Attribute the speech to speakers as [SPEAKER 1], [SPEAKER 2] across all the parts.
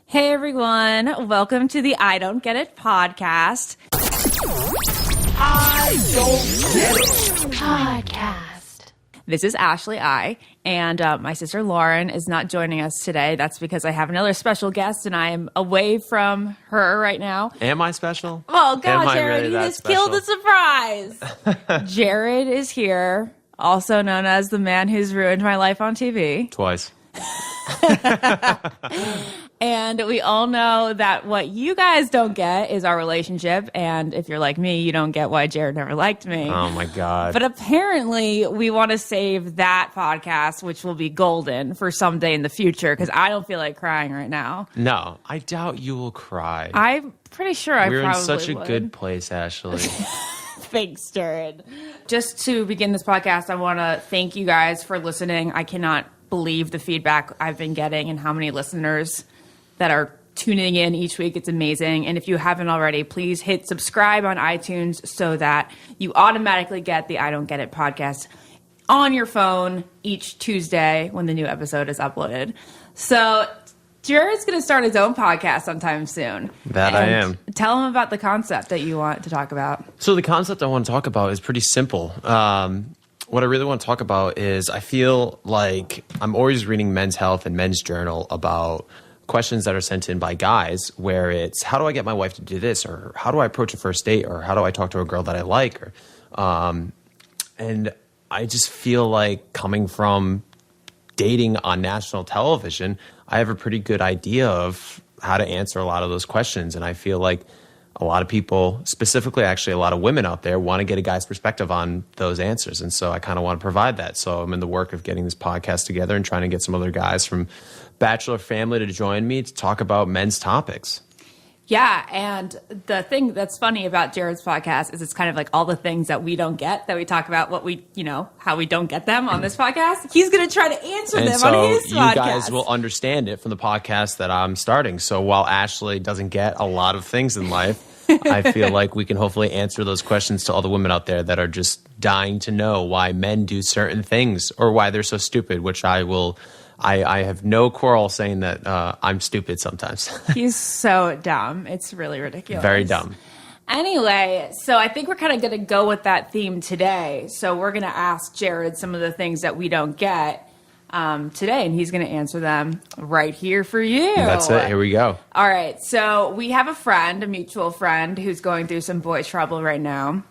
[SPEAKER 1] Hey everyone, welcome to the I Don't Get It podcast.
[SPEAKER 2] I Don't Get It
[SPEAKER 1] podcast. This is Ashley I, and my sister Lauren is not joining us today. That's because I have another special guest and I am away from her right now.
[SPEAKER 3] Am I special?
[SPEAKER 1] Oh God,
[SPEAKER 3] Am
[SPEAKER 1] Jared,
[SPEAKER 3] really
[SPEAKER 1] you just
[SPEAKER 3] special?
[SPEAKER 1] killed the surprise. Jared is here, also known as the man who's ruined my life on TV.
[SPEAKER 3] Twice.
[SPEAKER 1] And we all know that what you guys don't get is our relationship. And if you're like me, you don't get why Jared never liked me.
[SPEAKER 3] Oh my God.
[SPEAKER 1] But apparently we want to save that podcast, which will be golden, for someday in the future, because I don't feel like crying right now.
[SPEAKER 3] No, I doubt you will cry.
[SPEAKER 1] I'm pretty sure I
[SPEAKER 3] We're
[SPEAKER 1] probably
[SPEAKER 3] in such a
[SPEAKER 1] would.
[SPEAKER 3] good place, Ashley.
[SPEAKER 1] Thanks, Jared. Just to begin this podcast, I want to thank you guys for listening. I cannot believe the feedback I've been getting and how many listeners that are tuning in each week. It's amazing. And if you haven't already, please hit subscribe on iTunes so that you automatically get the I Don't Get It podcast on your phone each Tuesday when the new episode is uploaded. So Jared's going to start his own podcast sometime soon.
[SPEAKER 3] That I am.
[SPEAKER 1] Tell him about the concept that you want to talk about.
[SPEAKER 3] So the concept I want to talk about is pretty simple. What I really want to talk about is I feel like I'm always reading Men's Health and Men's Journal about questions that are sent in by guys where it's, how do I get my wife to do this? Or how do I approach a first date? Or how do I talk to a girl that I like? Or, and I just feel like, coming from dating on national television, I have a pretty good idea of how to answer a lot of those questions. And I feel like a lot of people, specifically actually a lot of women out there, want to get a guy's perspective on those answers. And so I kind of want to provide that. So I'm in the work of getting this podcast together and trying to get some other guys from Bachelor family to join me to talk about men's topics.
[SPEAKER 1] Yeah, and the thing that's funny about Jared's podcast is it's kind of like all the things that we don't get, that we talk about what we, how we don't get them on this podcast. He's going to try to answer them on his podcast.
[SPEAKER 3] And so you guys will understand it from the podcast that I'm starting. So while Ashley doesn't get a lot of things in life, I feel like we can hopefully answer those questions to all the women out there that are just dying to know why men do certain things or why they're so stupid, which I have no quarrel saying that I'm stupid sometimes.
[SPEAKER 1] He's so dumb. It's really ridiculous.
[SPEAKER 3] Very dumb.
[SPEAKER 1] Anyway, so I think we're kind of going to go with that theme today. So we're going to ask Jared some of the things that we don't get today, and he's going to answer them right here for you.
[SPEAKER 3] That's it. Here we go.
[SPEAKER 1] All right. So we have a mutual friend, who's going through some boy trouble right now.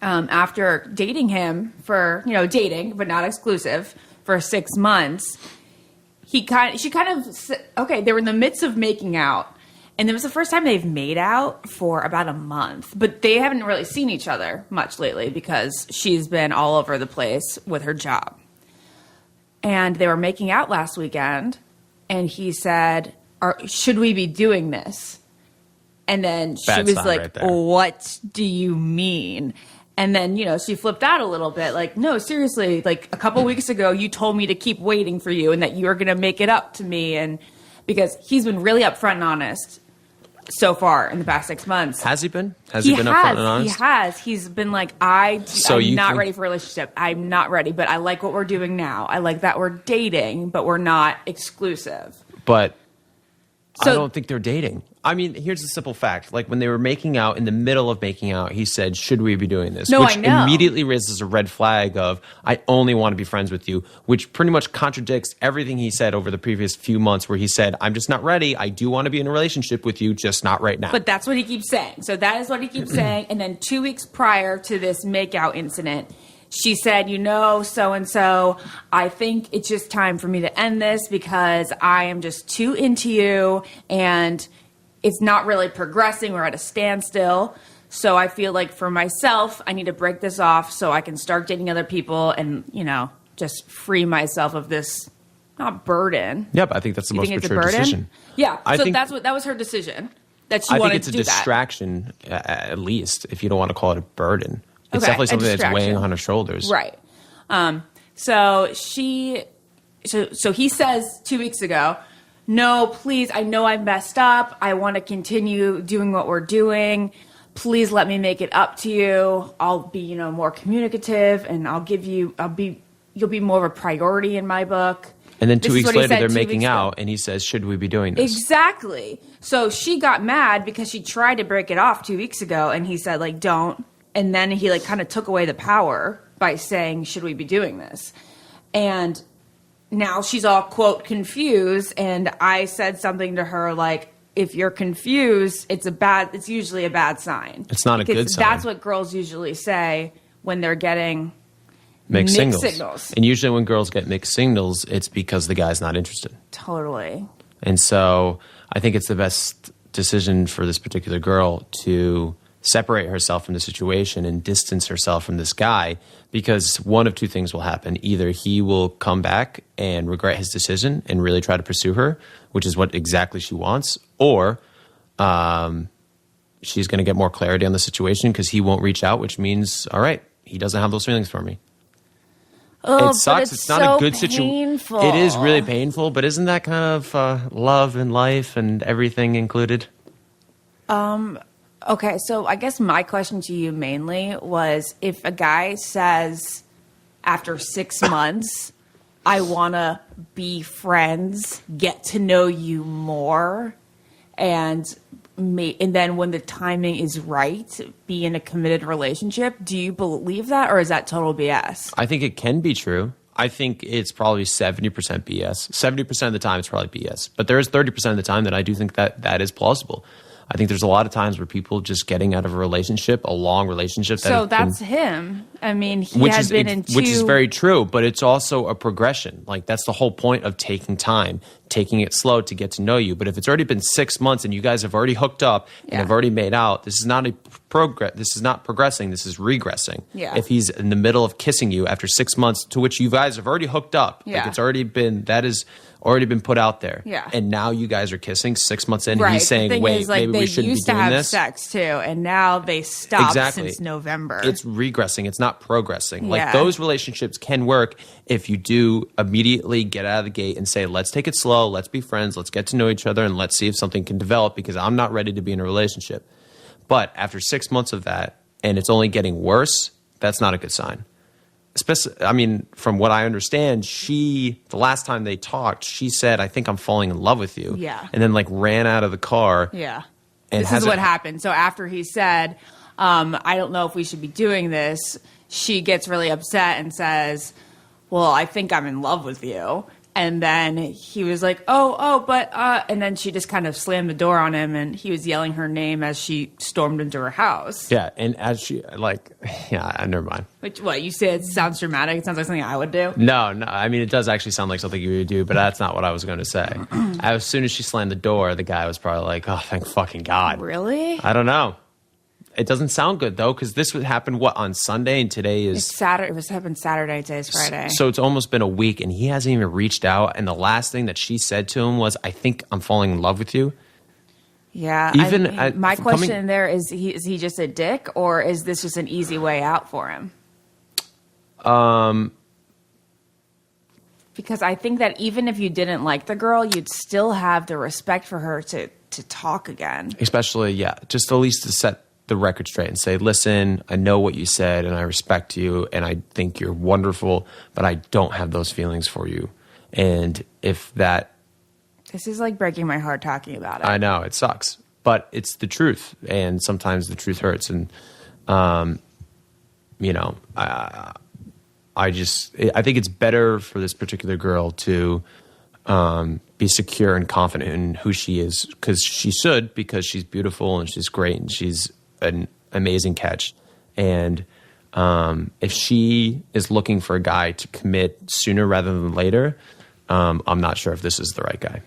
[SPEAKER 1] After dating him for, dating, but not exclusive, for 6 months, they were in the midst of making out. And it was the first time they've made out for about a month. But they haven't really seen each other much lately because she's been all over the place with her job. And they were making out last weekend. And he said, should we be doing this? And then she was like,
[SPEAKER 3] right there.
[SPEAKER 1] What do you mean? And then, she flipped out a little bit. Like, no, seriously, like a couple weeks ago, you told me to keep waiting for you and that you were going to make it up to me. And because he's been really upfront and honest so far in the past 6 months.
[SPEAKER 3] Has he been? Has he been upfront and honest?
[SPEAKER 1] He has. He's been like, I'm not ready for a relationship. I'm not ready, but I like what we're doing now. I like that we're dating, but we're not exclusive.
[SPEAKER 3] But I don't think they're dating. I mean, here's the simple fact. Like, when they were making out, in the middle of making out, he said, should we be doing this?
[SPEAKER 1] No,
[SPEAKER 3] which
[SPEAKER 1] I know.
[SPEAKER 3] immediately raises a red flag of, I only want to be friends with you, which pretty much contradicts everything he said over the previous few months, where he said, I'm just not ready. I do want to be in a relationship with you, just not right now.
[SPEAKER 1] But that's what he keeps saying. So that is what he keeps saying. And then 2 weeks prior to this makeout incident, she said, so-and-so, I think it's just time for me to end this because I am just too into you and it's not really progressing. We're at a standstill. So I feel like for myself, I need to break this off so I can start dating other people and, just free myself of this, not burden.
[SPEAKER 3] Yeah, but I think that's the most mature decision.
[SPEAKER 1] Yeah, that was her decision. That she wanted to do that.
[SPEAKER 3] I think it's a distraction, at least, if you don't want to call it a burden. It's
[SPEAKER 1] Okay,
[SPEAKER 3] definitely something that's weighing on her shoulders.
[SPEAKER 1] Right. So he says 2 weeks ago, no, please, I know I messed up. I want to continue doing what we're doing. Please let me make it up to you. I'll be, more communicative and you'll be more of a priority in my book.
[SPEAKER 3] And then 2
[SPEAKER 1] This is
[SPEAKER 3] weeks
[SPEAKER 1] what he
[SPEAKER 3] later,
[SPEAKER 1] said
[SPEAKER 3] they're
[SPEAKER 1] 2
[SPEAKER 3] making
[SPEAKER 1] weeks ago.
[SPEAKER 3] out, and he says, should we be doing this?
[SPEAKER 1] Exactly. So she got mad because she tried to break it off 2 weeks ago, and he said, like, don't. And then he, like, kind of took away the power by saying, should we be doing this? And now she's all, quote, confused. And I said something to her, like, if you're confused, it's usually a bad sign.
[SPEAKER 3] It's not a good sign.
[SPEAKER 1] That's what girls usually say when they're getting
[SPEAKER 3] Mixed
[SPEAKER 1] signals.
[SPEAKER 3] signals. And usually when girls get mixed signals, it's because the guy's not interested.
[SPEAKER 1] Totally.
[SPEAKER 3] And so I think it's the best decision for this particular girl to separate herself from the situation and distance herself from this guy, because one of two things will happen. Either he will come back and regret his decision and really try to pursue her, which is what exactly she wants, or she's going to get more clarity on the situation because he won't reach out, which means, all right, he doesn't have those feelings for me.
[SPEAKER 1] Oh,
[SPEAKER 3] it sucks.
[SPEAKER 1] But
[SPEAKER 3] it's not a good
[SPEAKER 1] situation.
[SPEAKER 3] situation. It is really painful, but isn't that kind of love and life and everything included?
[SPEAKER 1] Okay, so I guess my question to you mainly was, if a guy says after 6 months, I want to be friends, get to know you more, and then when the timing is right, be in a committed relationship. Do you believe that, or is that total BS?
[SPEAKER 3] I think it can be true. I think it's probably 70% BS. 70% of the time it's probably BS. But there is 30% of the time that I do think that is plausible. I think there's a lot of times where people just getting out of a relationship, a long relationship.
[SPEAKER 1] So that's him. I mean, he has been in two.
[SPEAKER 3] Which is very true, but it's also a progression. Like, that's the whole point of taking time, taking it slow to get to know you. But if it's already been 6 months and you guys have already hooked up and have already made out, this is not this is not progressing. This is regressing.
[SPEAKER 1] Yeah.
[SPEAKER 3] If he's in the middle of kissing you after 6 months, to which you guys have already hooked up, like it's already been, that is already been put out there.
[SPEAKER 1] Yeah.
[SPEAKER 3] And now you guys are kissing 6 months in,
[SPEAKER 1] right.
[SPEAKER 3] and he's saying, wait,
[SPEAKER 1] like,
[SPEAKER 3] maybe we shouldn't be doing this.
[SPEAKER 1] They used to have sex too, and now they stopped since November.
[SPEAKER 3] It's regressing. It's not progressing.
[SPEAKER 1] Yeah.
[SPEAKER 3] Like, those relationships can work if you do immediately get out of the gate and say, let's take it slow, let's be friends, let's get to know each other, and let's see if something can develop, because I'm not ready to be in a relationship. But after 6 months of that, and it's only getting worse, that's not a good sign. I mean, from what I understand, the last time they talked, she said, I think I'm falling in love with you.
[SPEAKER 1] Yeah.
[SPEAKER 3] And then, like, ran out of the car.
[SPEAKER 1] Yeah.
[SPEAKER 3] And
[SPEAKER 1] this is what happened. So after he said, I don't know if we should be doing this, she gets really upset and says, well, I think I'm in love with you. And then he was like, but, and then she just kind of slammed the door on him, and he was yelling her name as she stormed into her house.
[SPEAKER 3] Yeah, and as she, never mind.
[SPEAKER 1] Which, what, you said it sounds dramatic? It sounds like something I would do?
[SPEAKER 3] No, I mean, it does actually sound like something you would do, but that's not what I was going to say. As soon as she slammed the door, the guy was probably like, oh, thank fucking God.
[SPEAKER 1] Really?
[SPEAKER 3] I don't know. It doesn't sound good, though, because this would happen, on Sunday, and today is...
[SPEAKER 1] It's Saturday. It was happened Saturday. Today's Friday.
[SPEAKER 3] So it's almost been a week, and he hasn't even reached out, and the last thing that she said to him was, I think I'm falling in love with you.
[SPEAKER 1] Yeah. My question there is he just a dick, or is this just an easy way out for him? Because I think that even if you didn't like the girl, you'd still have the respect for her to talk again.
[SPEAKER 3] Especially, just at least to set the record straight and say, listen, I know what you said and I respect you and I think you're wonderful, but I don't have those feelings for you. And if that...
[SPEAKER 1] This is like breaking my heart talking about it.
[SPEAKER 3] I know, it sucks, but it's the truth. And sometimes the truth hurts. And, I think it's better for this particular girl to be secure and confident in who she is, because she's beautiful and she's great and she's an amazing catch. And if she is looking for a guy to commit sooner rather than later, I'm not sure if this is the right guy.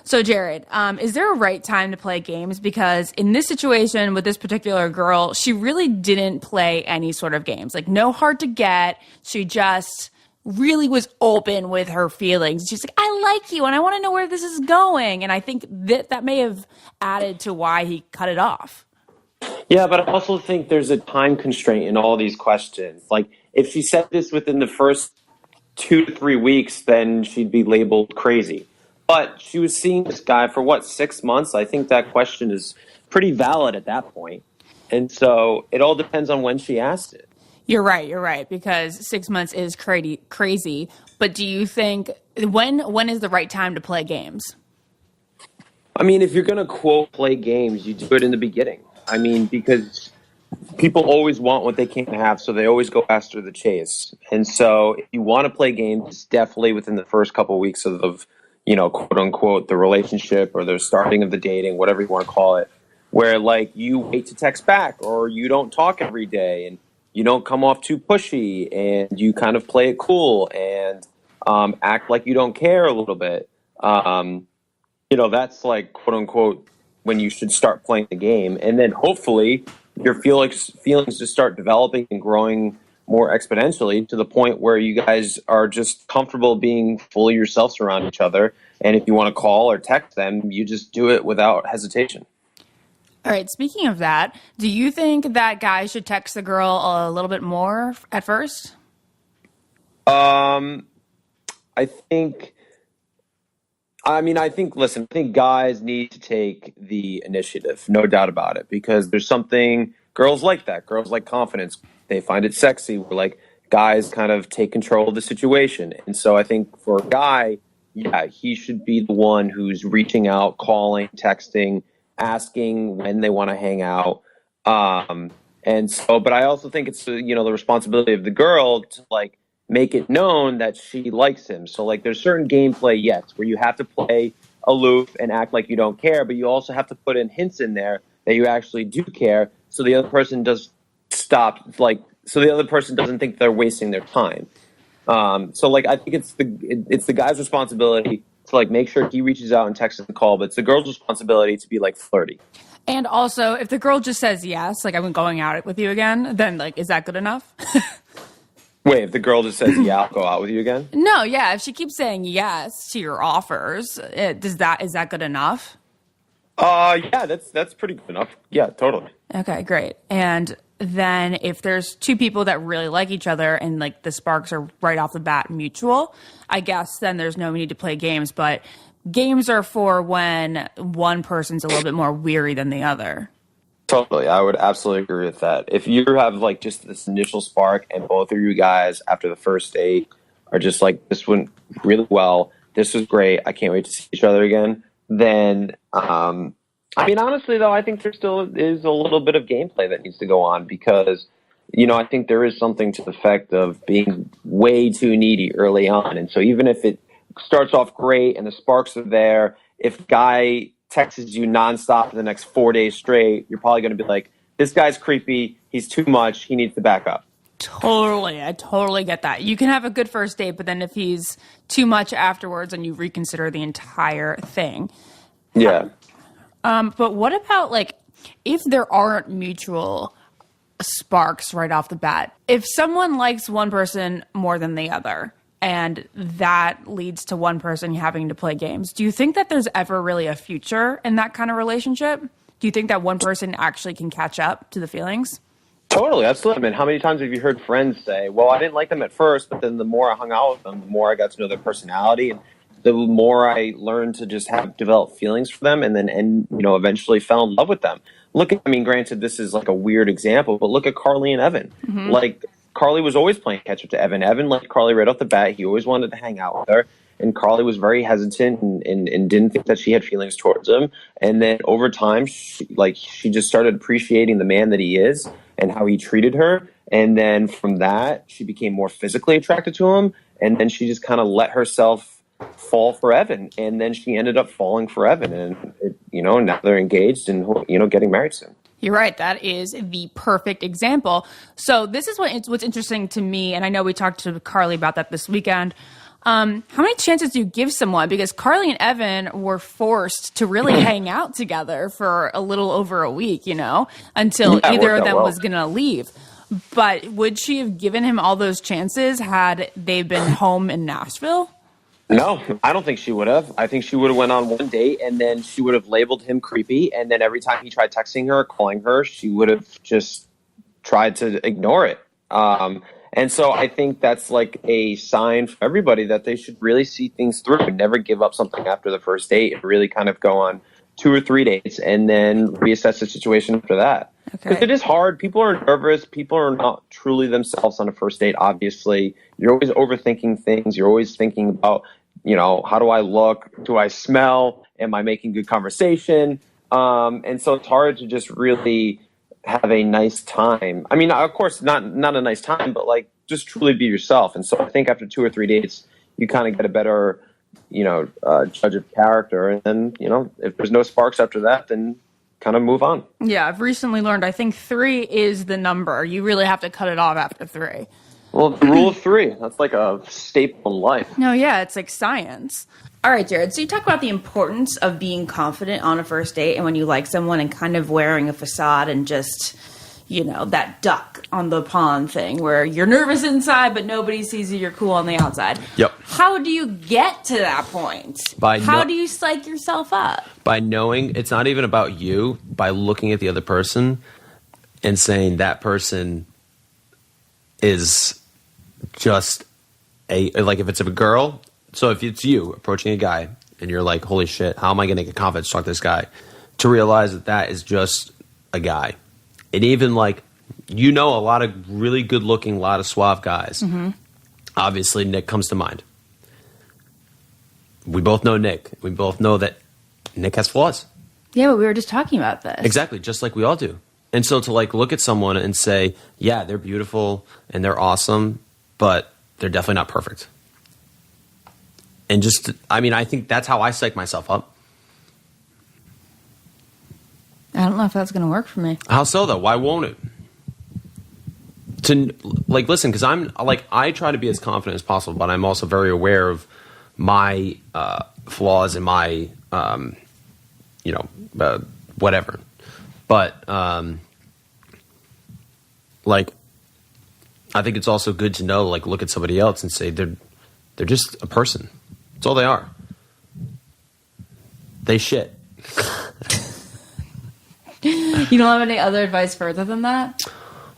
[SPEAKER 1] So, Jared, is there a right time to play games? Because in this situation with this particular girl, she really didn't play any sort of games. Like, no hard to get. She just really was open with her feelings. She's like, I like you and I want to know where this is going. And I think that may have added to why he cut it off.
[SPEAKER 4] Yeah, but I also think there's a time constraint in all these questions. Like, if she said this within the first 2 to 3 weeks, then she'd be labeled crazy. But she was seeing this guy for 6 months? I think that question is pretty valid at that point. And so it all depends on when she asked it.
[SPEAKER 1] You're right, because 6 months is crazy. But do you think when is the right time to play games?
[SPEAKER 4] I mean, if you're going to quote play games, you do it in the beginning. I mean, because people always want what they can't have, so they always go after the chase. And so if you want to play games, it's definitely within the first couple of weeks of quote unquote, the relationship or the starting of the dating, whatever you want to call it, where like you wait to text back or you don't talk every day and you don't come off too pushy and you kind of play it cool and act like you don't care a little bit. That's like quote unquote when you should start playing the game. And then hopefully your feelings just start developing and growing more exponentially to the point where you guys are just comfortable being fully yourselves around each other. And if you want to call or text them, you just do it without hesitation.
[SPEAKER 1] All right, speaking of that, do you think that guys should text the girl a little bit more at first?
[SPEAKER 4] Listen, I think guys need to take the initiative, no doubt about it, because there's something, girls like that. Girls like confidence. They find it sexy. We're like, guys kind of take control of the situation. And so I think for a guy, yeah, he should be the one who's reaching out, calling, texting, asking when they want to hang out. But I also think it's, the responsibility of the girl to like, make it known that she likes him. So like there's certain gameplay, yes, where you have to play aloof and act like you don't care, but you also have to put in hints in there that you actually do care so the other person doesn't think they're wasting their time. I think it's the guy's responsibility to like make sure he reaches out and texts and call, but it's the girl's responsibility to be like flirty.
[SPEAKER 1] And also, if the girl just says yes, like I'm going out with you again, then like is that good enough?
[SPEAKER 4] Wait, if the girl just says, yeah, I'll go out with you again?
[SPEAKER 1] No, yeah. If she keeps saying yes to your offers, is that good enough?
[SPEAKER 4] Yeah, that's pretty good enough. Yeah, totally.
[SPEAKER 1] Okay, great. And then if there's two people that really like each other and like the sparks are right off the bat mutual, I guess then there's no need to play games. But games are for when one person's a little bit more weary than the other.
[SPEAKER 4] Totally. I would absolutely agree with that. If you have like just this initial spark and both of you guys after the first date are just like, this went really well, this was great, I can't wait to see each other again, then, honestly though, I think there still is a little bit of gameplay that needs to go on because, I think there is something to the effect of being way too needy early on. And so even if it starts off great and the sparks are there, if guy texts you nonstop for the next 4 days straight, you're probably going to be like, this guy's creepy. He's too much. He needs to back up.
[SPEAKER 1] Totally. I totally get that. You can have a good first date, but then if he's too much afterwards, then you reconsider the entire thing.
[SPEAKER 4] Yeah.
[SPEAKER 1] But what about like if there aren't mutual sparks right off the bat? If someone likes one person more than the other, and that leads to one person having to play games, do you think that there's ever really a future in that kind of relationship? Do you think that one person actually can catch up to the feelings?
[SPEAKER 4] Totally, absolutely. I mean, how many times have you heard friends say, well, I didn't like them at first, but then the more I hung out with them, the more I got to know their personality, and the more I learned to just develop feelings for them, and eventually fell in love with them. Granted, this is like a weird example, but look at Carly and Evan. Mm-hmm. Like, Carly was always playing catch up to Evan. Evan liked Carly right off the bat. He always wanted to hang out with her. And Carly was very hesitant and didn't think that she had feelings towards him. And then over time, she just started appreciating the man that he is and how he treated her. And then from that, she became more physically attracted to him. And then she just kind of let herself fall for Evan. And then she ended up falling for Evan. And, now they're engaged and, getting married soon.
[SPEAKER 1] You're right. That is the perfect example. So this is what's interesting to me, and I know we talked to Carly about that this weekend. How many chances do you give someone? Because Carly and Evan were forced to really hang out together for a little over a week, until either of them was going to leave. But would she have given him all those chances had they been home in Nashville?
[SPEAKER 4] No, I don't think she would have. I think she would have went on one date and then she would have labeled him creepy. And then every time he tried texting her or calling her, she would have just tried to ignore it. And so I think that's like a sign for everybody that they should really see things through and never give up something after the first date and really kind of go on 2 or 3 dates and then reassess the situation after that.
[SPEAKER 1] Okay.
[SPEAKER 4] Because it is hard. People are nervous. People are not truly themselves on a first date, obviously. You're always overthinking things. You're always thinking about, how do I look? Do I smell? Am I making good conversation? And so it's hard to just really have a nice time. I mean, of course, not a nice time, but like just truly be yourself. And so I think after 2 or 3 dates, you kind of get a better, judge of character. And then, if there's no sparks after that, then kind of move on.
[SPEAKER 1] Yeah, I've recently learned I think 3 is the number. You really have to cut it off after 3.
[SPEAKER 4] Well, the rule of 3, that's like a staple in life.
[SPEAKER 1] No, yeah, it's like science. All right, Jared, so you talk about the importance of being confident on a first date and when you like someone and kind of wearing a facade and just, that duck on the pond thing where you're nervous inside but nobody sees you, you're cool on the outside.
[SPEAKER 3] Yep.
[SPEAKER 1] How do you get to that point? How do you psych yourself up?
[SPEAKER 3] By knowing it's not even about you, by looking at the other person and saying that person is just like if it's a girl, so if it's you approaching a guy and you're like, holy shit, how am I going to get confidence to talk to this guy? To realize that is just a guy. And even like, a lot of really good looking, a lot of suave guys. Mm-hmm. Obviously, Nick comes to mind. We both know Nick. We both know that Nick has flaws.
[SPEAKER 1] Yeah, but we were just talking about this.
[SPEAKER 3] Exactly, just like we all do. And so to like look at someone and say, yeah, they're beautiful and they're awesome, but they're definitely not perfect. And I think that's how I psych myself up.
[SPEAKER 1] I don't know if that's going to work for me.
[SPEAKER 3] How so, though? Why won't it? Listen, because I try to be as confident as possible, but I'm also very aware of my flaws and my, whatever. But, I think it's also good to know, look at somebody else and say they're just a person. That's all they are. They shit.
[SPEAKER 1] You don't have any other advice further than that?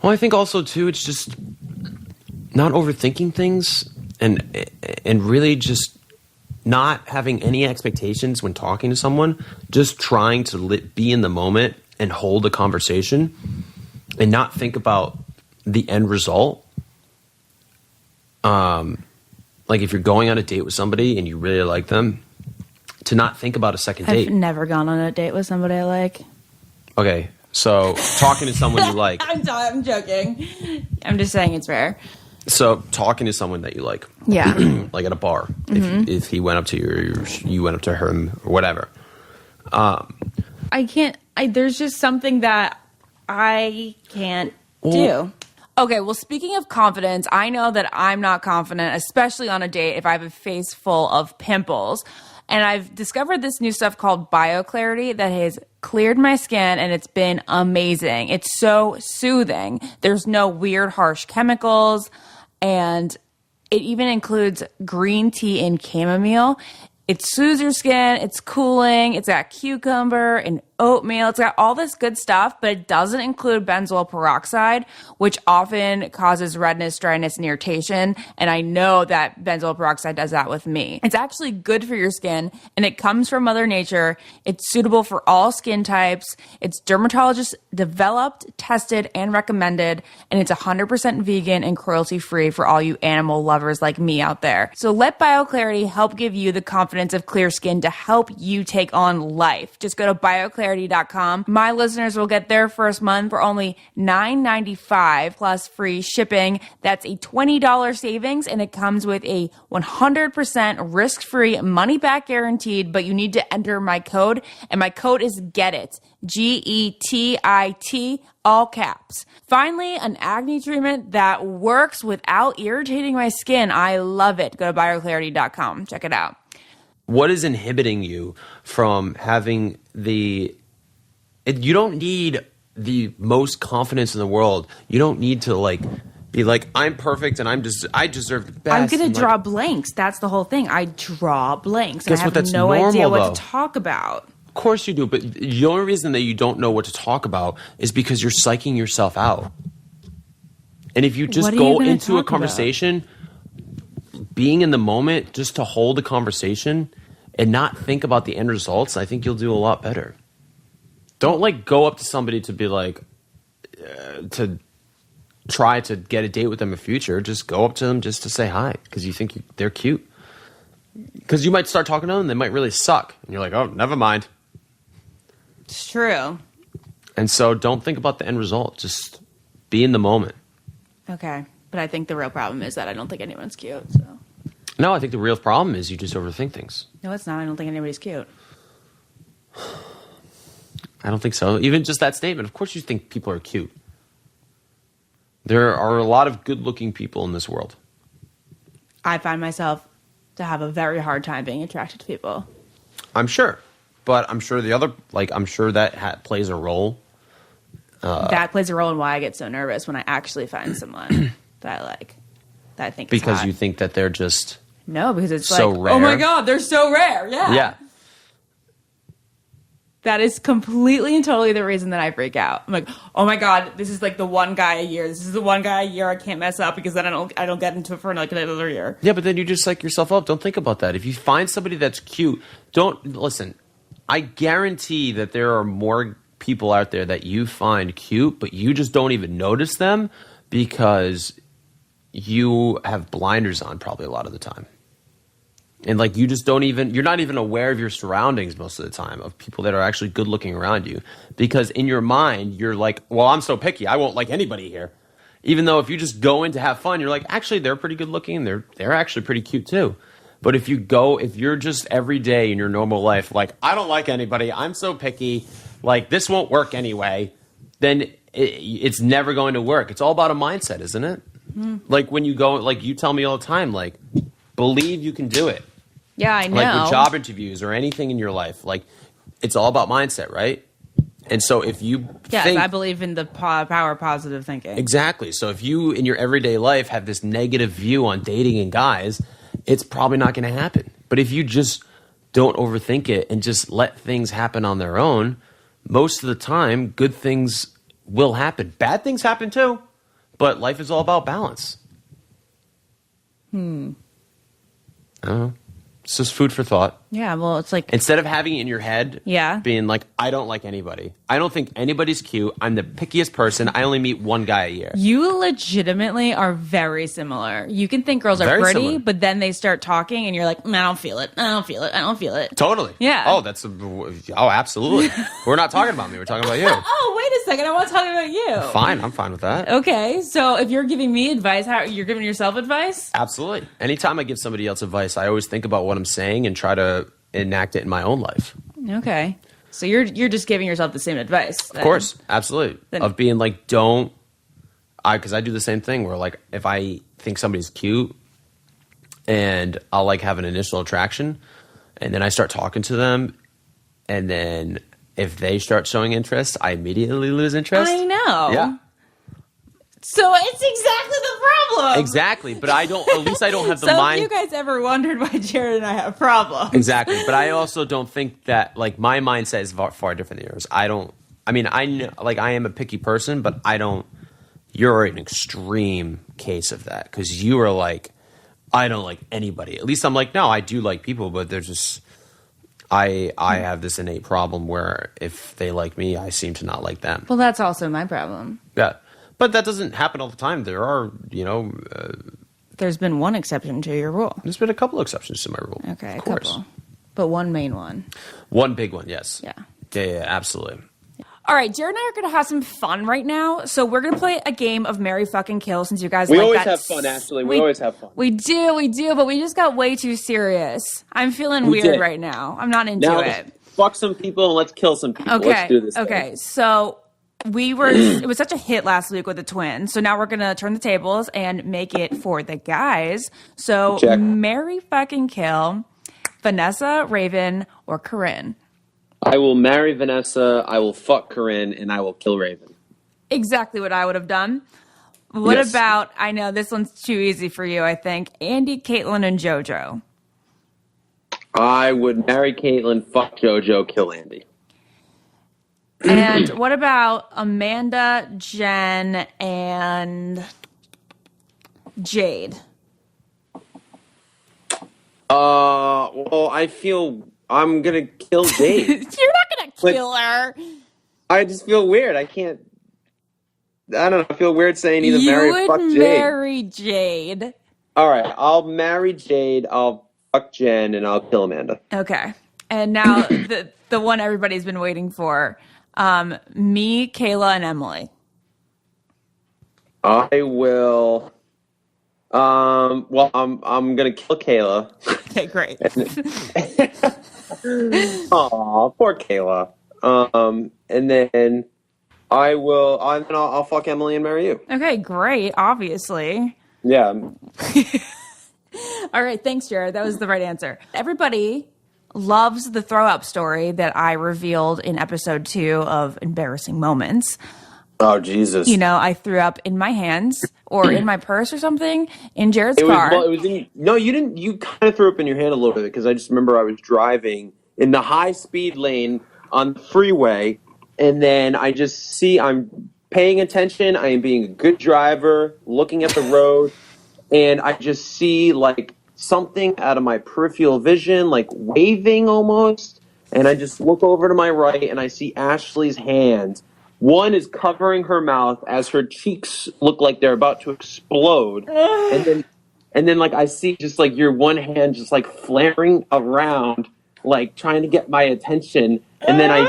[SPEAKER 3] Well, I think also, too, it's just not overthinking things and really just not having any expectations when talking to someone, just trying to be in the moment and hold a conversation and not think about the end result. If you're going on a date with somebody and you really like them, to not think about a second date.
[SPEAKER 1] I've never gone on a date with somebody I like.
[SPEAKER 3] Okay, so talking to someone you like.
[SPEAKER 1] I'm joking. I'm just saying it's rare.
[SPEAKER 3] So talking to someone that you like.
[SPEAKER 1] Yeah.
[SPEAKER 3] Like at a bar. Mm-hmm. If he went up to you or you went up to him or whatever.
[SPEAKER 1] There's just something that I can't do. Okay, well, speaking of confidence, I know that I'm not confident, especially on a date, if I have a face full of pimples. And I've discovered this new stuff called BioClarity that has cleared my skin, and it's been amazing. It's so soothing. There's no weird, harsh chemicals, and it even includes green tea and chamomile. It soothes your skin. It's cooling. It's got cucumber and oatmeal. It's got all this good stuff, but it doesn't include benzoyl peroxide, which often causes redness, dryness, and irritation. And I know that benzoyl peroxide does that with me. It's actually good for your skin, and it comes from Mother Nature. It's suitable for all skin types. It's dermatologist developed, tested, and recommended, and it's 100% vegan and cruelty-free for all you animal lovers like me out there. So let BioClarity help give you the confidence of clear skin to help you take on life. Just go to BioClarity.com. My listeners will get their first month for only $9.95 plus free shipping. That's a $20 savings, and it comes with a 100% risk-free money-back guaranteed, but you need to enter my code, and my code is GETIT, GETIT, all caps. Finally, an acne treatment that works without irritating my skin. I love it. Go to BioClarity.com. Check it out.
[SPEAKER 3] What is inhibiting you from having you don't need the most confidence in the world. You don't need to be like, I'm perfect and I deserve the best.
[SPEAKER 1] I'm going to draw blanks. That's the whole thing. I draw blanks.
[SPEAKER 3] Guess
[SPEAKER 1] and I
[SPEAKER 3] what?
[SPEAKER 1] have
[SPEAKER 3] That's
[SPEAKER 1] no
[SPEAKER 3] normal,
[SPEAKER 1] idea what
[SPEAKER 3] though.
[SPEAKER 1] to talk about.
[SPEAKER 3] Of course you do, but the only reason that you don't know what to talk about is because you're psyching yourself out. And if you just go into a conversation, being in the moment, just to hold a conversation and not think about the end results, I think you'll do a lot better. Don't go up to somebody to be like, to try to get a date with them in the future, just go up to them just to say hi because you think they're cute. Because you might start talking to them, they might really suck. And you're like, oh, never mind.
[SPEAKER 1] It's true.
[SPEAKER 3] And so don't think about the end result. Just be in the moment.
[SPEAKER 1] Okay. But I think the real problem is that I don't think anyone's cute. So.
[SPEAKER 3] No, I think the real problem is you just overthink things.
[SPEAKER 1] No, it's not. I don't think anybody's cute.
[SPEAKER 3] I don't think so. Even just that statement. Of course you think people are cute. There are a lot of good-looking people in this world.
[SPEAKER 1] I find myself to have a very hard time being attracted to people.
[SPEAKER 3] I'm sure. But I'm sure I'm sure that plays a role.
[SPEAKER 1] That plays a role in why I get so nervous when I actually find someone that I like. That I think is
[SPEAKER 3] because
[SPEAKER 1] hot.
[SPEAKER 3] you think that they're just
[SPEAKER 1] No, because it's
[SPEAKER 3] so
[SPEAKER 1] like,
[SPEAKER 3] rare.
[SPEAKER 1] oh my God, they're so rare. Yeah.
[SPEAKER 3] Yeah.
[SPEAKER 1] That is completely and totally the reason that I freak out. I'm like, oh my God, this is like the one guy a year. This is the one guy a year I can't mess up because then I don't get into it for like another year.
[SPEAKER 3] Yeah, but then you just psych yourself up. Don't think about that. If you find somebody that's cute, don't listen. I guarantee that there are more people out there that you find cute, but you just don't even notice them because you have blinders on probably a lot of the time. And like you just you're not even aware of your surroundings most of the time of people that are actually good looking around you. Because in your mind, you're like, well, I'm so picky. I won't like anybody here. Even though if you just go in to have fun, you're like, actually, they're pretty good looking. They're actually pretty cute too. But if you're just every day in your normal life, like, I don't like anybody. I'm so picky. Like, this won't work anyway. Then it's never going to work. It's all about a mindset, isn't it? Mm-hmm. Like when you go, like you tell me all the time, like, believe you can do it.
[SPEAKER 1] Yeah, I know.
[SPEAKER 3] Like with job interviews or anything in your life, like it's all about mindset, right? And so if you
[SPEAKER 1] I believe in the power of positive thinking.
[SPEAKER 3] Exactly. So if you in your everyday life have this negative view on dating and guys, it's probably not going to happen. But if you just don't overthink it and just let things happen on their own, most of the time, good things will happen. Bad things happen too, but life is all about balance. I don't know. It's just food for thought.
[SPEAKER 1] Yeah, well, it's like...
[SPEAKER 3] Instead of having it in your head, being like, I don't like anybody. I don't think anybody's cute. I'm the pickiest person. I only meet one guy a year.
[SPEAKER 1] You legitimately are very similar. You can think girls are
[SPEAKER 3] Very
[SPEAKER 1] pretty,
[SPEAKER 3] similar.
[SPEAKER 1] But then they start talking and you're like, I don't feel it. I don't feel it. I don't feel it.
[SPEAKER 3] Totally.
[SPEAKER 1] Yeah.
[SPEAKER 3] Oh, absolutely. We're not talking about me. We're talking about you.
[SPEAKER 1] Oh, wait a second. I want to talk about you.
[SPEAKER 3] Fine. I'm fine with that.
[SPEAKER 1] Okay. So if you're giving me advice, you're giving yourself advice?
[SPEAKER 3] Absolutely. Anytime I give somebody else advice, I always think about what I'm saying and try to enact it in my own life.
[SPEAKER 1] Okay. So you're just giving yourself the same advice.
[SPEAKER 3] Of course. Absolutely. Of being like, because I do the same thing where like if I think somebody's cute and I'll like have an initial attraction and then I start talking to them and then if they start showing interest, I immediately lose interest.
[SPEAKER 1] I know.
[SPEAKER 3] Yeah.
[SPEAKER 1] So it's exactly the problem.
[SPEAKER 3] Exactly, but I don't have the mind.
[SPEAKER 1] So if you guys ever wondered why Jared and I have problems.
[SPEAKER 3] Exactly, but I also don't think that, like, my mindset is far different than yours. I am a picky person, but you're an extreme case of that because you are like, I don't like anybody. At least I'm like, no, I do like people, but there's just, I have this innate problem where if they like me, I seem to not like them.
[SPEAKER 1] Well, that's also my problem.
[SPEAKER 3] Yeah. But that doesn't happen all the time. There are,
[SPEAKER 1] there's been one exception to your rule.
[SPEAKER 3] There's been a couple exceptions to my rule.
[SPEAKER 1] Okay,
[SPEAKER 3] of course.
[SPEAKER 1] couple. But one main one.
[SPEAKER 3] One big one, yes.
[SPEAKER 1] Yeah.
[SPEAKER 3] Yeah, absolutely.
[SPEAKER 1] All right, Jared and I are going to have some fun right now. So we're going to play a game of Marry Fucking Kill since you guys
[SPEAKER 4] We
[SPEAKER 1] like
[SPEAKER 4] always
[SPEAKER 1] that.
[SPEAKER 4] have fun, Ashley. We always have fun.
[SPEAKER 1] We do, but we just got way too serious. I'm feeling
[SPEAKER 4] We
[SPEAKER 1] weird
[SPEAKER 4] did.
[SPEAKER 1] right now. I'm not into
[SPEAKER 4] Now,
[SPEAKER 1] it.
[SPEAKER 4] fuck some people and let's kill some people.
[SPEAKER 1] Okay.
[SPEAKER 4] Let's do this.
[SPEAKER 1] Okay. So it was such a hit last week with the twins. So now we're going to turn the tables and make it for the guys. So
[SPEAKER 4] Check.
[SPEAKER 1] Marry Fucking Kill, Vanessa, Raven, or Corinne.
[SPEAKER 4] I will marry Vanessa, I will fuck Corinne, and I will kill Raven.
[SPEAKER 1] Exactly what I would have done. What
[SPEAKER 4] Yes.
[SPEAKER 1] about, I know this one's too easy for you, I think, Andy, Caitlin, and JoJo.
[SPEAKER 4] I would marry Caitlin, fuck JoJo, kill Andy.
[SPEAKER 1] And what about Amanda, Jen, and Jade?
[SPEAKER 4] Well, I feel I'm gonna kill Jade.
[SPEAKER 1] You're not going to kill her.
[SPEAKER 4] I just feel weird. I can't. I don't know. I feel weird saying either
[SPEAKER 1] You
[SPEAKER 4] marry or
[SPEAKER 1] would
[SPEAKER 4] fuck Jade.
[SPEAKER 1] marry Jade.
[SPEAKER 4] All right, I'll marry Jade. I'll fuck Jen, and I'll kill Amanda.
[SPEAKER 1] Okay. And now the one everybody's been waiting for. Me, Kayla, and Emily.
[SPEAKER 4] I will. Well, I'm gonna kill Kayla.
[SPEAKER 1] Okay, great.
[SPEAKER 4] Aw, poor Kayla. And then I'll fuck Emily and marry you.
[SPEAKER 1] Okay, great. Obviously.
[SPEAKER 4] Yeah.
[SPEAKER 1] All right. Thanks, Jared. That was the right answer. Everybody loves the throw up story that I revealed in episode 2 of Embarrassing Moments.
[SPEAKER 4] Oh, Jesus.
[SPEAKER 1] You know, I threw up in my hands or in my purse or something in Jared's car.
[SPEAKER 4] No, you didn't. You kind of threw up in your hand a little bit because I just remember I was driving in the high speed lane on the freeway, and then I'm paying attention. I am being a good driver, looking at the road, and I just see like something out of my peripheral vision, like waving almost, and I just look over to my right and I see Ashley's hand. One is covering her mouth as her cheeks look like they're about to explode. And then like I see just like your one hand just like flaring around, like trying to get my attention. And then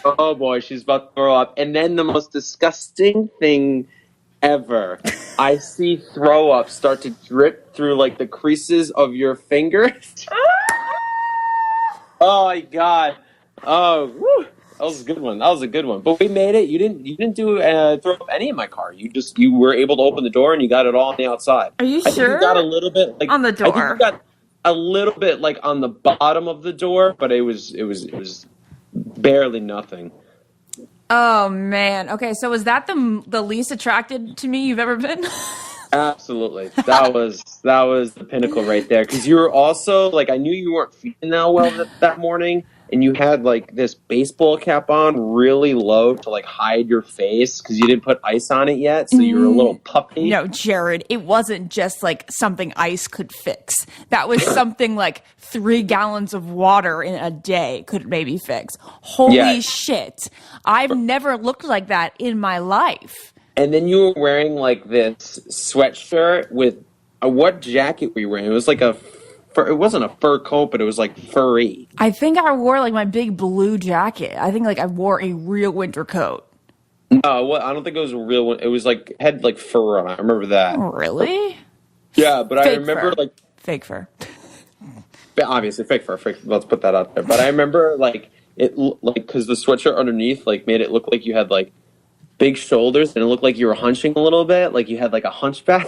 [SPEAKER 4] oh boy, she's about to throw up. And then the most disgusting thing ever, I see throw up start to drip through like the creases of your fingers. Oh my God. Oh, whew. That was a good one. That was a good one. But we made it. You didn't do throw up any in my car. You were able to open the door and you got it all on the outside.
[SPEAKER 1] Are you
[SPEAKER 4] I think
[SPEAKER 1] sure?
[SPEAKER 4] you got a little bit like
[SPEAKER 1] on the door.
[SPEAKER 4] I think you got a little bit like on the bottom of the door, but it was barely nothing.
[SPEAKER 1] Oh man. Okay, so was that the least attracted to me you've ever been?
[SPEAKER 4] Absolutely. That was the pinnacle right there. Because you were also like, I knew you weren't feeling that well that morning. And you had like this baseball cap on really low to like hide your face because you didn't put ice on it yet. So you were a little puppy.
[SPEAKER 1] No, Jared, it wasn't just like something ice could fix. That was something like 3 gallons of water in a day could maybe fix. Holy shit. I've never looked like that in my life.
[SPEAKER 4] And then you were wearing like this sweatshirt with what jacket were you wearing? It was like it wasn't a fur coat, but it was like furry.
[SPEAKER 1] I think I wore like my big blue jacket. I think like I wore a real winter coat.
[SPEAKER 4] No, I don't think it was a real one. It was like had like fur on it. I remember that.
[SPEAKER 1] Really?
[SPEAKER 4] Yeah, but I remember
[SPEAKER 1] fur.
[SPEAKER 4] like
[SPEAKER 1] fake fur.
[SPEAKER 4] Obviously fake fur. Let's put that out there. But I remember like it like because the sweatshirt underneath like made it look like you had like big shoulders and it looked like you were hunching a little bit, like you had like a hunchback.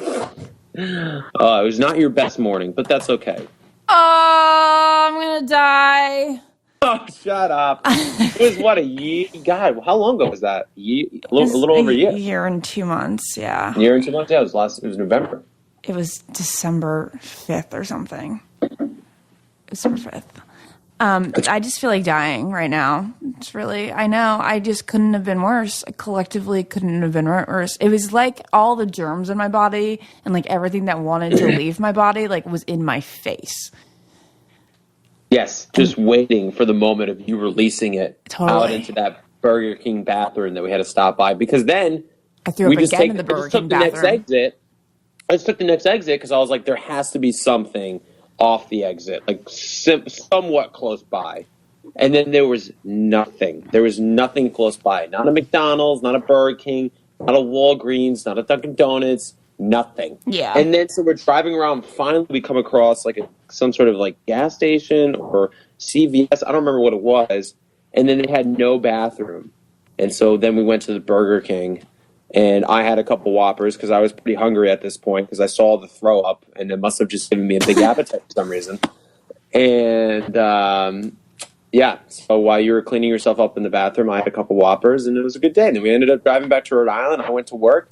[SPEAKER 4] It was not your best morning, but that's okay.
[SPEAKER 1] Oh, I'm gonna die.
[SPEAKER 4] Oh, shut up. It was what, a year? God, how long ago was that? A little over a year.
[SPEAKER 1] A year and 2 months, yeah.
[SPEAKER 4] A year and 2 months? Yeah, it was November.
[SPEAKER 1] It was December 5th or something. December 5th. I just feel like dying right now. It's really, I know, I just couldn't have been worse. I collectively couldn't have been worse. It was like all the germs in my body and like everything that wanted to leave my body like was in my face.
[SPEAKER 4] Yes, just waiting for the moment of you releasing it out into that Burger King bathroom that we had to stop by. Because then
[SPEAKER 1] I threw up again in the Burger King bathroom.
[SPEAKER 4] I just took the next exit because I was like, there has to be something off the exit, like somewhat close by. And then there was nothing. There was nothing close by. Not a McDonald's, not a Burger King, not a Walgreens, not a Dunkin' Donuts, nothing.
[SPEAKER 1] Yeah.
[SPEAKER 4] And then so we're driving around. Finally, we come across like some sort of like gas station or CVS. I don't remember what it was. And then they had no bathroom. And so then we went to the Burger King. And I had a couple Whoppers because I was pretty hungry at this point because I saw the throw up and it must have just given me a big appetite for some reason. And yeah, so while you were cleaning yourself up in the bathroom, I had a couple Whoppers and it was a good day. And then we ended up driving back to Rhode Island. I went to work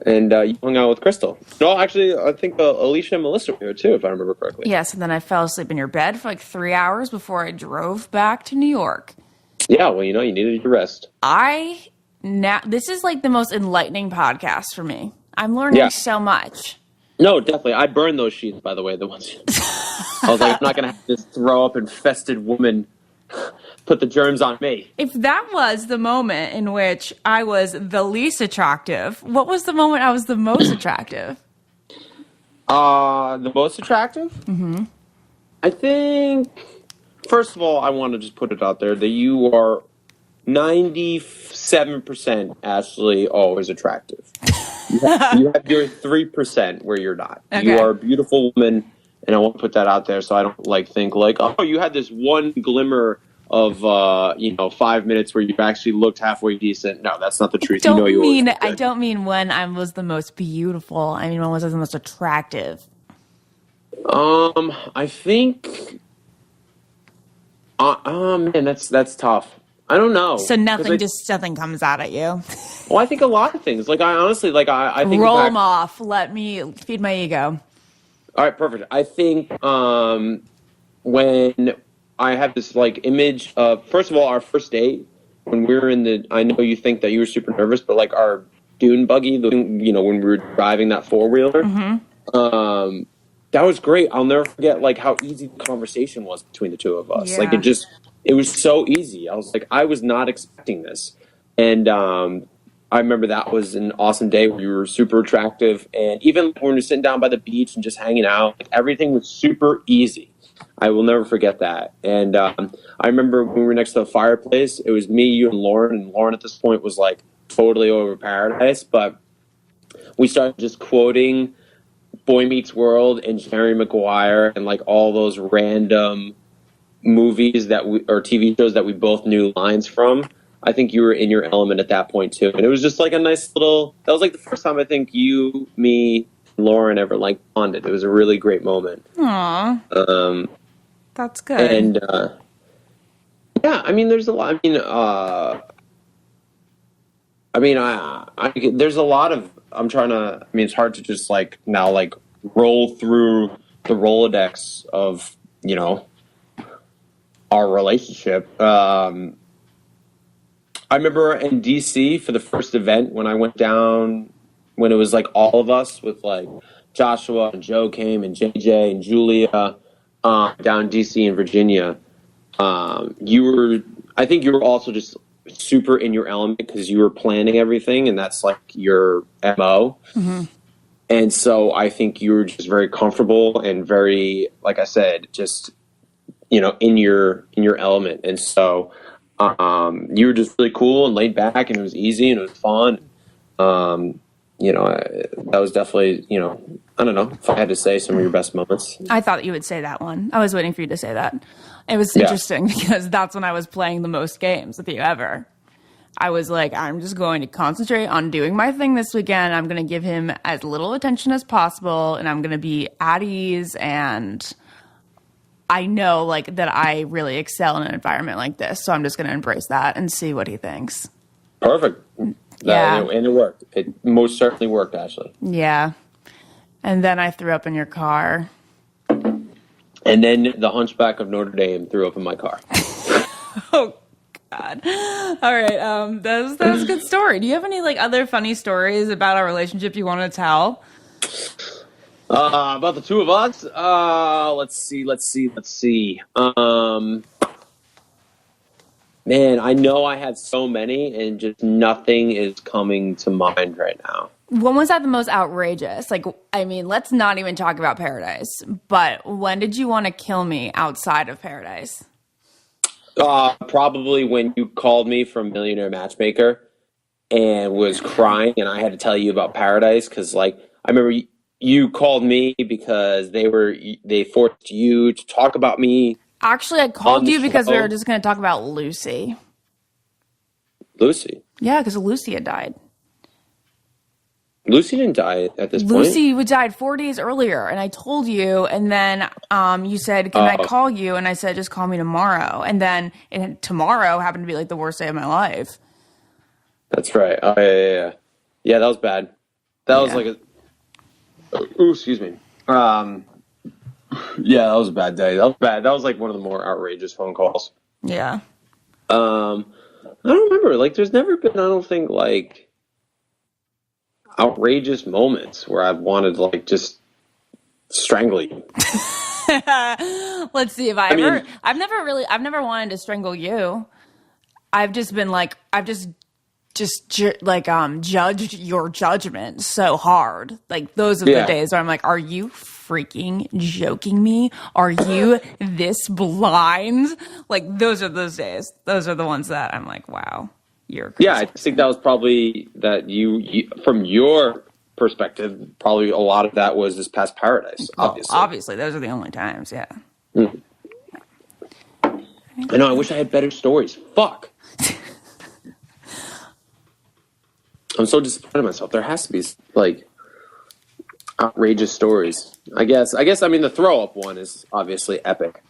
[SPEAKER 4] and you hung out with Crystal. No, actually, I think Alicia and Melissa were here too, if I remember correctly.
[SPEAKER 1] Yes, and then I fell asleep in your bed for like 3 hours before I drove back to New York.
[SPEAKER 4] Yeah, well, you needed your rest.
[SPEAKER 1] Now, this is like the most enlightening podcast for me. I'm learning so much.
[SPEAKER 4] No, definitely. I burned those sheets, by the way, the ones. I was like, I'm not going to have this throw up infested woman put the germs on me.
[SPEAKER 1] If that was the moment in which I was the least attractive, what was the moment I was the most attractive?
[SPEAKER 4] The most attractive? Mm-hmm. I think, first of all, I want to just put it out there that you are 97% actually always attractive. You have your 3% where you're not. Okay. You are a beautiful woman, and I want to put that out there so I don't think oh, you had this one glimmer of 5 minutes where you actually looked halfway decent. No, that's not the truth.
[SPEAKER 1] I don't mean when I was the most beautiful. I mean when I was the most attractive.
[SPEAKER 4] I think. Man, that's tough. I don't know.
[SPEAKER 1] So nothing comes out at you.
[SPEAKER 4] Well, I think a lot of things. I honestly I think
[SPEAKER 1] roll them off. Let me feed my ego.
[SPEAKER 4] All right, perfect. I think when I have this image of, first of all, our first date when we were I know you think that you were super nervous, but our dune buggy, when we were driving that 4-wheeler, that was great. I'll never forget how easy the conversation was between the two of us. Yeah. It was so easy. I was I was not expecting this. And I remember that was an awesome day where you were super attractive. And even when we were sitting down by the beach and just hanging out, everything was super easy. I will never forget that. And I remember when we were next to the fireplace, it was me, you, and Lauren. And Lauren at this point was totally over Paradise. But we started just quoting Boy Meets World and Jerry Maguire and all those random movies or TV shows that we both knew lines from. I think you were in your element at that point too, and it was just a nice little. That was the first time I think you, me, and Lauren ever bonded. It was a really great moment.
[SPEAKER 1] Aww. That's good.
[SPEAKER 4] And yeah, I mean, there's a lot. There's a lot of. I'm trying to. I mean, it's hard to just now roll through the Rolodex of our relationship. I remember in DC for the first event when I went down, when it was all of us with Joshua and Joe came and JJ and Julia down in DC and Virginia. I think you were also just super in your element because you were planning everything and that's your MO. Mm-hmm. And so I think you were just very comfortable and very, like I said, just in your element. And so you were just really cool and laid back, and it was easy and it was fun. That was definitely, I don't know if I had to say some of your best moments.
[SPEAKER 1] I thought you would say that one. I was waiting for you to say that. It was interesting because that's when I was playing the most games with you ever. I was I'm just going to concentrate on doing my thing this weekend. I'm going to give him as little attention as possible, and I'm going to be at ease, and I know that I really excel in an environment like this, so I'm just going to embrace that and see what he thinks.
[SPEAKER 4] Perfect. Yeah. And it worked. It most certainly worked, Ashley.
[SPEAKER 1] Yeah. And then I threw up in your car.
[SPEAKER 4] And then the Hunchback of Notre Dame threw up in my car.
[SPEAKER 1] Oh, God. All right. That was a good story. Do you have any other funny stories about our relationship you want to tell?
[SPEAKER 4] About the two of us? Let's see. Man, I know I had so many, and just nothing is coming to mind right now.
[SPEAKER 1] When was that the most outrageous? Let's not even talk about Paradise, but when did you want to kill me outside of Paradise?
[SPEAKER 4] Probably when you called me from Millionaire Matchmaker and was crying, and I had to tell you about Paradise, because I remember you called me because they forced you to talk about me.
[SPEAKER 1] Actually, I called you because we were just going to talk about Lucy.
[SPEAKER 4] Lucy?
[SPEAKER 1] Yeah, because Lucy had died.
[SPEAKER 4] Lucy didn't die at this point.
[SPEAKER 1] Lucy died 4 days earlier, and I told you, and then you said, can I call you? And I said, just call me tomorrow. And then tomorrow happened to be the worst day of my life.
[SPEAKER 4] That's right. Oh, yeah. Yeah, that was bad. That was excuse me. Yeah, that was a bad day. That was bad. That was one of the more outrageous phone calls.
[SPEAKER 1] Yeah.
[SPEAKER 4] I don't remember. There's never been, I don't think, outrageous moments where I've wanted to just strangle you.
[SPEAKER 1] Let's see if I've never wanted to strangle you. I've just been like, judged your judgment so hard. Like, those are the days where I'm like, are you freaking joking me? Are you this blind? Like, those are those days. Those are the ones that I'm like, wow, you're crazy.
[SPEAKER 4] Yeah, I think that was probably that you from your perspective, probably a lot of that was this past Paradise, obviously.
[SPEAKER 1] Obviously, those are the only times, yeah.
[SPEAKER 4] Mm. I know, I wish I had better stories. Fuck. I'm so disappointed in myself. There has to be, like, outrageous stories. I guess, the throw-up one is obviously epic.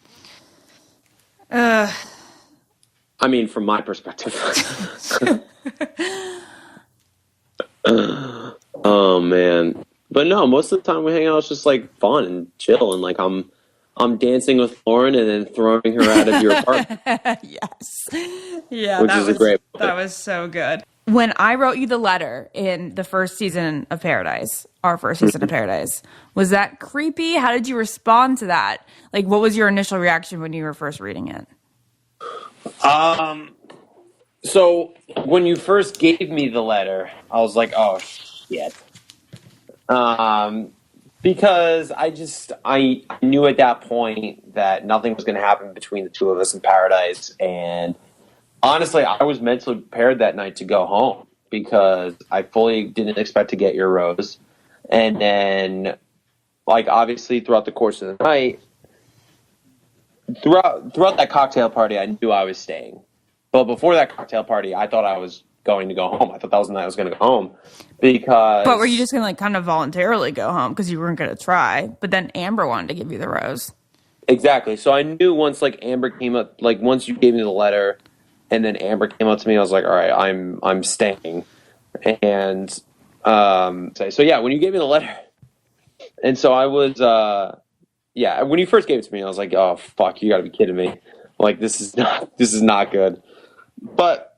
[SPEAKER 4] I mean, from my perspective. Oh, man. But no, most of the time we hang out, it's just, like, fun and chill. And, like, I'm dancing with Lauren and then throwing her out of your apartment.
[SPEAKER 1] Yes. Yeah,
[SPEAKER 4] which is a great moment.
[SPEAKER 1] That was so good. When I wrote you the letter in the first season of Paradise, our first season of Paradise, was that creepy? How did you respond to that? Like, what was your initial reaction when you were first reading it?
[SPEAKER 4] So when you first gave me the letter, I was like, oh, shit. Because I knew at that point that nothing was going to happen between the two of us in Paradise. And honestly, I was mentally prepared that night to go home because I fully didn't expect to get your rose. And then, like, obviously throughout the course of the night, throughout that cocktail party, I knew I was staying. But before that cocktail party, I thought I was going to go home. I thought that was the night I was going to go home because... But
[SPEAKER 1] were you just going to, like, kind of voluntarily go home because you weren't going to try? But then Amber wanted to give you the rose.
[SPEAKER 4] Exactly. So I knew once, like, Amber came up, like, once you gave me the letter and then Amber came up to me, I was like, all right, I'm staying. And so yeah, when you gave me the letter, and so I was, when you first gave it to me, I was like, oh, fuck, you got to be kidding me. Like, this is not good. But,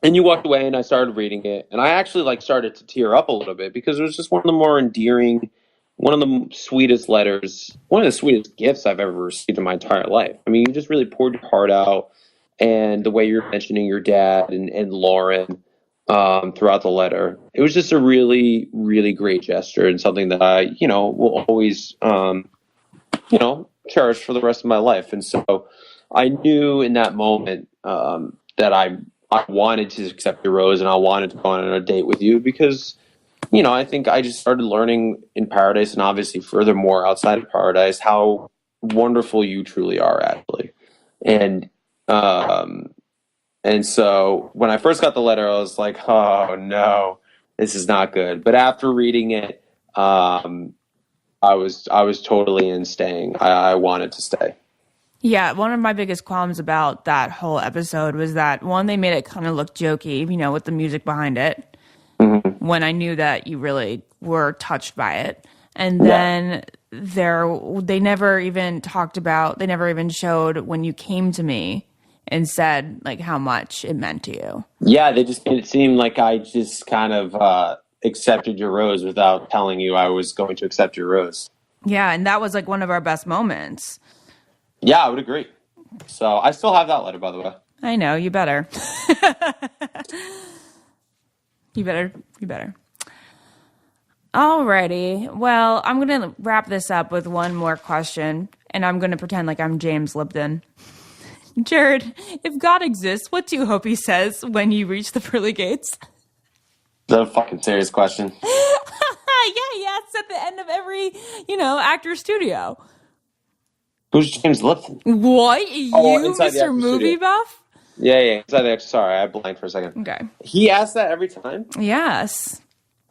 [SPEAKER 4] and you walked away and I started reading it and I actually, like, started to tear up a little bit because it was just one of the more endearing, one of the sweetest letters, one of the sweetest gifts I've ever received in my entire life. I mean, you just really poured your heart out, and the way you're mentioning your dad and Lauren throughout the letter, it was just a really, really great gesture and something that I, will always, cherish for the rest of my life. And so I knew in that moment that I wanted to accept your rose and I wanted to go on a date with you because, I think I just started learning in Paradise and obviously furthermore outside of Paradise how wonderful you truly are, actually. And so when I first got the letter, I was like, oh no, this is not good. But after reading it, I was totally in staying. I wanted to stay.
[SPEAKER 1] Yeah, one of my biggest qualms about that whole episode was that, one, they made it kind of look jokey, with the music behind it, when I knew that you really were touched by it. And then they never even showed when you came to me and said, like, how much it meant to you. Yeah,
[SPEAKER 4] they just made it seem like I just kind of accepted your rose without telling you I was going to accept your rose.
[SPEAKER 1] Yeah, and that was, like, one of our best moments.
[SPEAKER 4] Yeah, I would agree. So I still have that letter, by the way.
[SPEAKER 1] I know, you better. You better. Alrighty. Well, I'm going to wrap this up with one more question, and I'm going to pretend like I'm James Lipton. Jared, if God exists, what do you hope he says when you reach the pearly gates?
[SPEAKER 4] Is that a fucking serious question?
[SPEAKER 1] Yeah, it's at the end of every, actor studio.
[SPEAKER 4] Who's James Lipton?
[SPEAKER 1] What? You, Mr. Movie Buff?
[SPEAKER 4] Yeah. Sorry, I blanked for a second.
[SPEAKER 1] Okay.
[SPEAKER 4] He asks that every time?
[SPEAKER 1] Yes.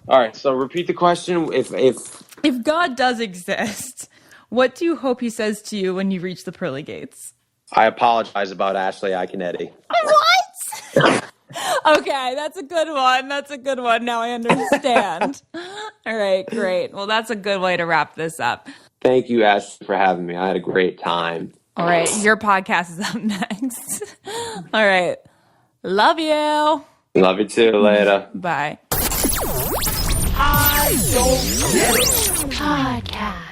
[SPEAKER 4] All right, so repeat the question.
[SPEAKER 1] If God does exist, what do you hope he says to you when you reach the pearly gates?
[SPEAKER 4] I apologize about Ashley Iaconetti.
[SPEAKER 1] What? Okay, that's a good one. Now I understand. All right, great. Well, that's a good way to wrap this up.
[SPEAKER 4] Thank you, Ashley, for having me. I had a great time.
[SPEAKER 1] All right, your podcast is up next. All right. Love you.
[SPEAKER 4] Love you too. Later.
[SPEAKER 1] Bye.
[SPEAKER 2] I don't get it. Podcast.